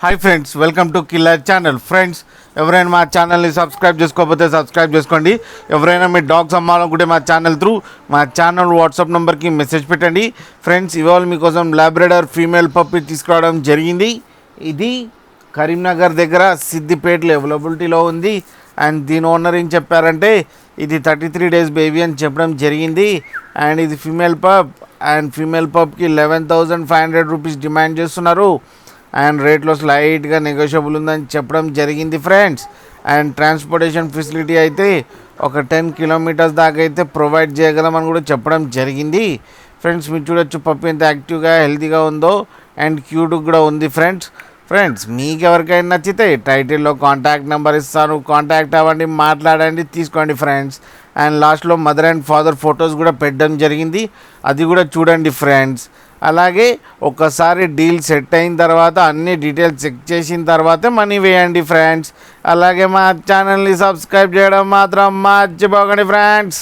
Hi friends, welcome to killer channel. Friends, ఎవరైనా మా ఛానల్ని సబ్స్క్రైబ్ చేసుకోకపోతే సబ్స్క్రైబ్ చేసుకోండి. ఎవరైనా మీ డాగ్స్ అమ్మాలనుకుంటే మా ఛానల్ త్రూ మా ఛానల్ వాట్సాప్ నెంబర్కి మెసేజ్ పెట్టండి. ఫ్రెండ్స్, ఇవాళ మీకోసం లాబ్రడార్ ఫీమేల్ పప్పి తీసుకురావడం జరిగింది. ఇది కరీంనగర్ దగ్గర సిద్దిపేటలో అవైలబిలిటీలో ఉంది. అండ్ దీని ఓనర్ ఏం చెప్పారంటే ఇది 33 days బేబీ అని చెప్పడం జరిగింది. అండ్ ఇది ఫీమేల్ పప్. అండ్ ఫీమేల్ పప్కి 11,500 రూపీస్ డిమాండ్ చేస్తున్నారు. అండ్ రేట్లో స్లైట్గా నెగోషియబుల్ ఉందని చెప్పడం జరిగింది ఫ్రెండ్స్. అండ్ ట్రాన్స్పోర్టేషన్ ఫెసిలిటీ అయితే ఒక 10 kilometers దాకా అయితే ప్రొవైడ్ చేయగలమని కూడా చెప్పడం జరిగింది. ఫ్రెండ్స్, మీరు చూడొచ్చు పప్పి ఎంత యాక్టివ్గా హెల్తీగా ఉందో అండ్ క్యూట్ కూడా ఉంది ఫ్రెండ్స్, మీకు ఎవరికైనా నచ్చితే టైటిల్లో కాంటాక్ట్ నెంబర్ ఇస్తాను, కాంటాక్ట్ అవ్వండి, మాట్లాడండి, తీసుకోండి ఫ్రెండ్స్. అండ్ లాస్ట్లో మదర్ అండ్ ఫాదర్ ఫొటోస్ కూడా పెట్టడం జరిగింది, అది కూడా చూడండి ఫ్రెండ్స్. అలాగే ఒకసారి డీల్ సెట్ అయిన తర్వాత అన్ని డీటెయిల్స్ చెక్ చేసిన తర్వాతే మనీ వేయండి ఫ్రెండ్స్. అలాగే మా ఛానల్ని సబ్స్క్రైబ్ చేయడం మాత్రం మర్చిపోకండి ఫ్రెండ్స్.